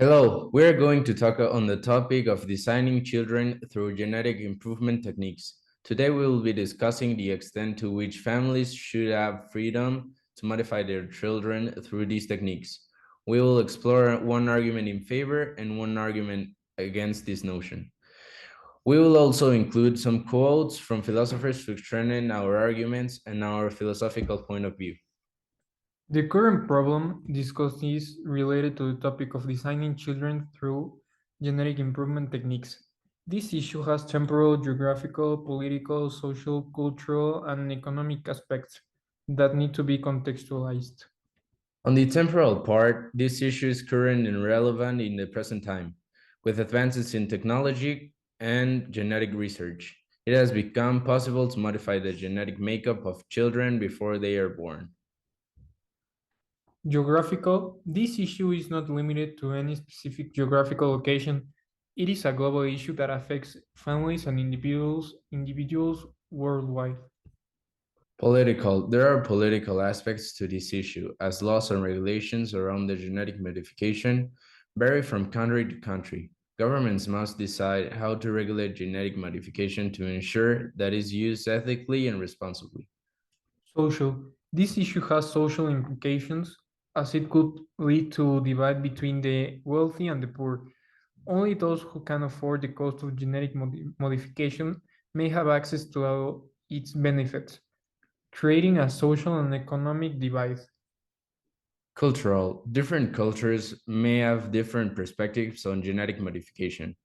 Hello, we're going to talk on the topic of designing children through genetic improvement techniques. Today, we will be discussing the extent to which families should have freedom to modify their children through these techniques. We will explore one argument in favor and one argument against this notion. We will also include some quotes from philosophers to strengthen our arguments and our philosophical point of view. The current problem discussed is related to the topic of designing children through genetic improvement techniques. This issue has temporal, geographical, political, social, cultural, and economic aspects that need to be contextualized. On the temporal part, this issue is current and relevant in the present time. With advances in technology and genetic research, it has become possible to modify the genetic makeup of children before they are born. Geographical, this issue is not limited to any specific geographical location. It is a global issue that affects families and individuals worldwide. Political, there are political aspects to this issue, as laws and regulations around the genetic modification vary from country to country. Governments must decide how to regulate genetic modification to ensure that it is used ethically and responsibly. Social. This issue has social implications as it could lead to divide between the wealthy and the poor. Only those who can afford the cost of genetic modification may have access to its benefits, creating a social and economic divide. Cultural. Different cultures may have different perspectives on genetic modification,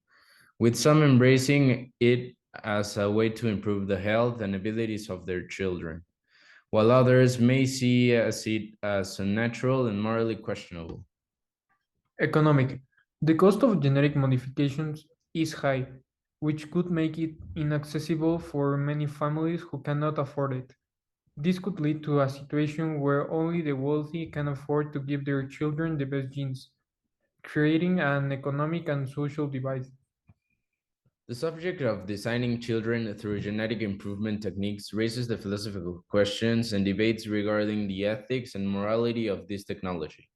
with some embracing it as a way to improve the health and abilities of their children, while others may see it as unnatural and morally questionable. Economic. The cost of genetic modifications is high, which could make it inaccessible for many families who cannot afford it. This could lead to a situation where only the wealthy can afford to give their children the best genes, creating an economic and social divide. The subject of designing children through genetic improvement techniques raises the philosophical questions and debates regarding the ethics and morality of this technology.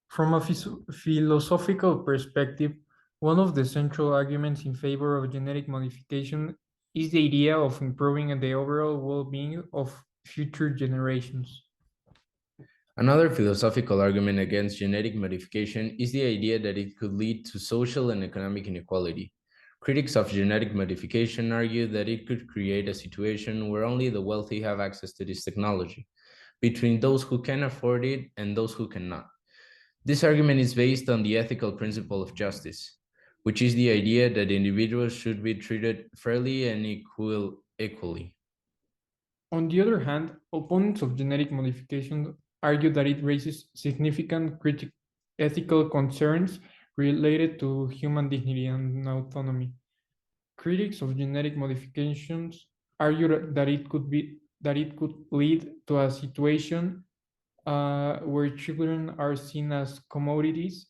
From a philosophical perspective, one of the central arguments in favor of genetic modification is the idea of improving the overall well being of future generations. Another philosophical argument against genetic modification is the idea that it could lead to social and economic inequality. Critics of genetic modification argue that it could create a situation where only the wealthy have access to this technology, between those who can afford it and those who cannot. This argument is based on the ethical principle of justice, which is the idea that individuals should be treated fairly and equally. On the other hand, opponents of genetic modification argue that it raises significant ethical concerns related to human dignity and autonomy. Critics of genetic modifications argue that it could lead to a situation where children are seen as commodities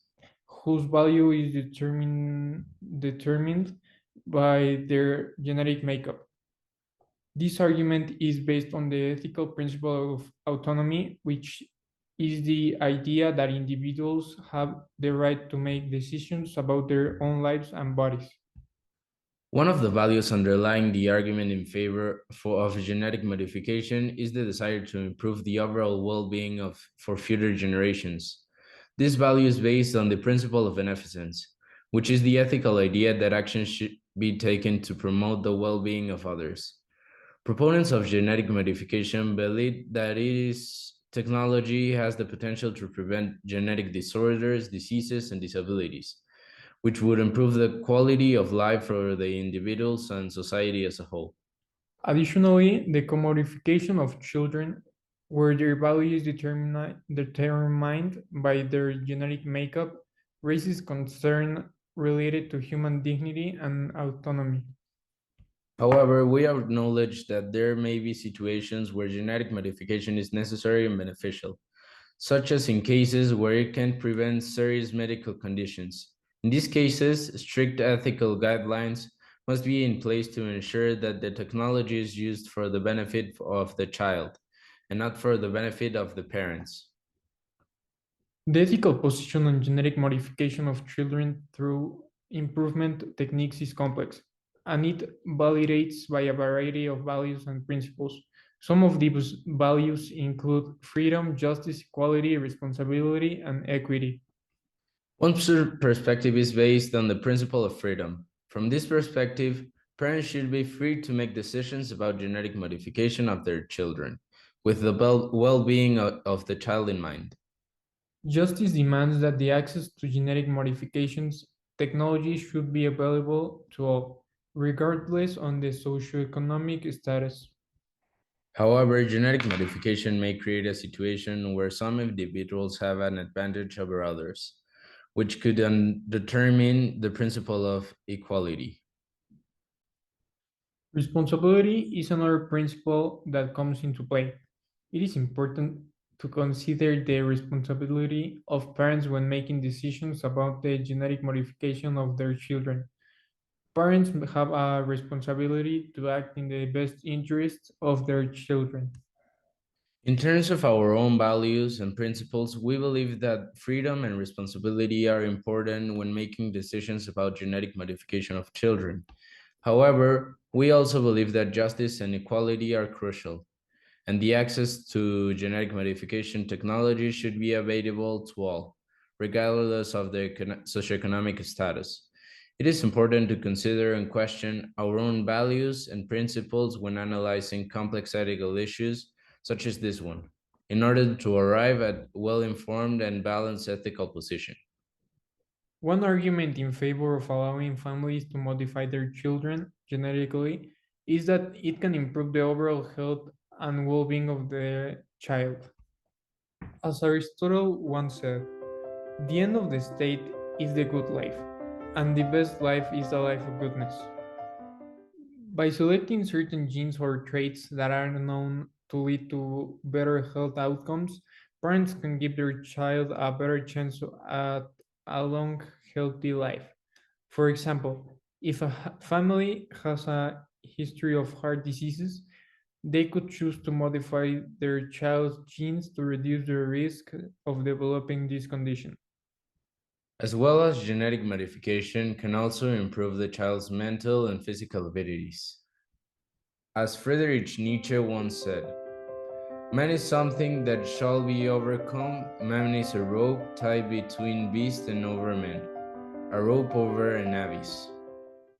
whose value is determined by their genetic makeup. This argument is based on the ethical principle of autonomy, which is the idea that individuals have the right to make decisions about their own lives and bodies. One of the values underlying the argument in favor of genetic modification is the desire to improve the overall well-being for future generations. This value is based on the principle of beneficence, which is the ethical idea that actions should be taken to promote the well-being of others. Proponents of genetic modification believe that technology has the potential to prevent genetic disorders, diseases, and disabilities, which would improve the quality of life for the individuals and society as a whole. Additionally, the commodification of children, where their value is determined by their genetic makeup, raises concern related to human dignity and autonomy. However, we acknowledge that there may be situations where genetic modification is necessary and beneficial, such as in cases where it can prevent serious medical conditions. In these cases, strict ethical guidelines must be in place to ensure that the technology is used for the benefit of the child and not for the benefit of the parents. The ethical position on genetic modification of children through improvement techniques is complex, and it validates by a variety of values and principles. Some of these values include freedom, justice, equality, responsibility, and equity. One perspective is based on the principle of freedom. From this perspective, parents should be free to make decisions about genetic modification of their children, with the well-being of the child in mind. Justice demands that the access to genetic modifications technology should be available to all, regardless on the socioeconomic status. However, genetic modification may create a situation where some individuals have an advantage over others, which could determine the principle of equality. Responsibility is another principle that comes into play. It is important to consider the responsibility of parents when making decisions about the genetic modification of their children. Parents have a responsibility to act in the best interests of their children. In terms of our own values and principles, we believe that freedom and responsibility are important when making decisions about genetic modification of children. However, we also believe that justice and equality are crucial, and the access to genetic modification technology should be available to all, regardless of their socioeconomic status. It is important to consider and question our own values and principles when analyzing complex ethical issues such as this one, in order to arrive at well-informed and balanced ethical position. One argument in favor of allowing families to modify their children genetically is that it can improve the overall health and well being of the child. As Aristotle once said, the end of the state is the good life, and the best life is the life of goodness. By selecting certain genes or traits that are known to lead to better health outcomes, parents can give their child a better chance at a long, healthy life. For example, if a family has a history of heart diseases, they could choose to modify their child's genes to reduce the risk of developing this condition. As well as genetic modification can also improve the child's mental and physical abilities. As Friedrich Nietzsche once said, man is something that shall be overcome, man is a rope tied between beast and over man, a rope over an abyss.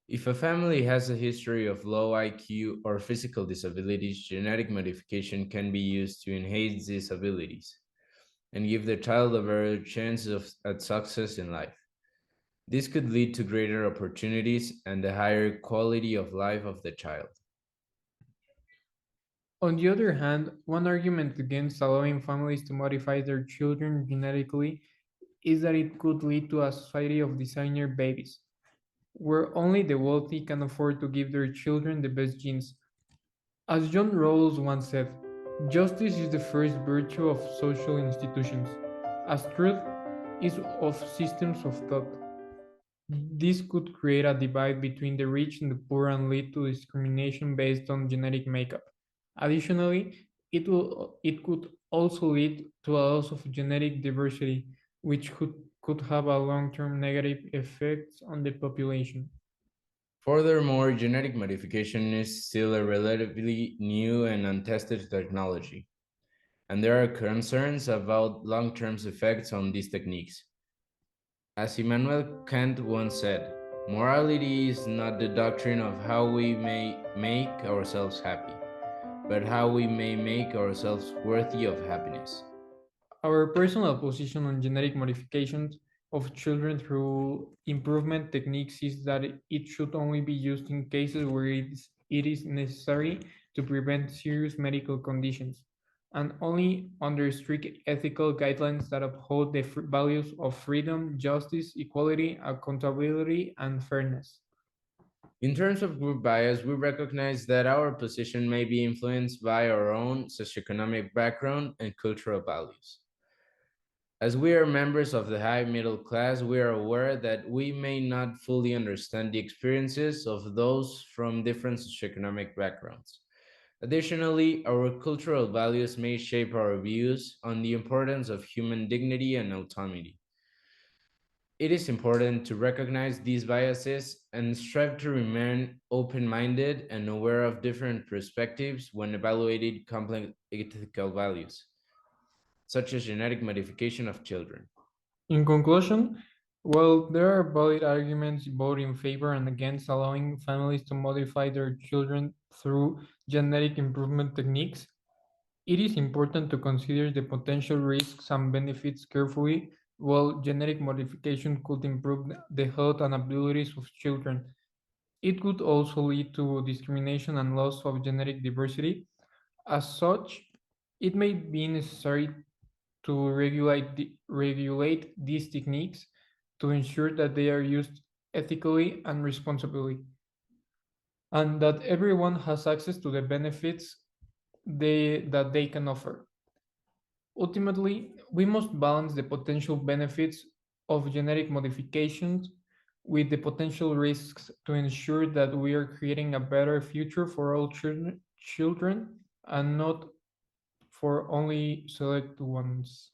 If a family has a history of low IQ or physical disabilities, genetic modification can be used to enhance these abilities and give the child a better chance at success in life. This could lead to greater opportunities and a higher quality of life of the child. On the other hand, one argument against allowing families to modify their children genetically is that it could lead to a society of designer babies, where only the wealthy can afford to give their children the best genes. As John Rawls once said, justice is the first virtue of social institutions, as truth is of systems of thought. This could create a divide between the rich and the poor and lead to discrimination based on genetic makeup. Additionally, it could also lead to a loss of genetic diversity, which could have a long-term negative effects on the population. Furthermore, genetic modification is still a relatively new and untested technology, and there are concerns about long-term effects on these techniques. As Immanuel Kant once said, morality is not the doctrine of how we may make ourselves happy, but how we may make ourselves worthy of happiness. Our personal position on genetic modifications of children through improvement techniques is that it should only be used in cases where it is necessary to prevent serious medical conditions, and only under strict ethical guidelines that uphold the values of freedom, justice, equality, accountability, and fairness. In terms of group bias, we recognize that our position may be influenced by our own socioeconomic background and cultural values. As we are members of the high middle class, we are aware that we may not fully understand the experiences of those from different socioeconomic backgrounds. Additionally, our cultural values may shape our views on the importance of human dignity and autonomy. It is important to recognize these biases and strive to remain open minded and aware of different perspectives when evaluating complex ethical values, such as genetic modification of children. In conclusion, while there are valid arguments both in favor and against allowing families to modify their children through genetic improvement techniques, it is important to consider the potential risks and benefits carefully. While genetic modification could improve the health and abilities of children, it could also lead to discrimination and loss of genetic diversity. As such, it may be necessary to regulate these techniques to ensure that they are used ethically and responsibly, and that everyone has access to the benefits that they can offer. Ultimately, we must balance the potential benefits of genetic modifications with the potential risks to ensure that we are creating a better future for all children and not for only select ones.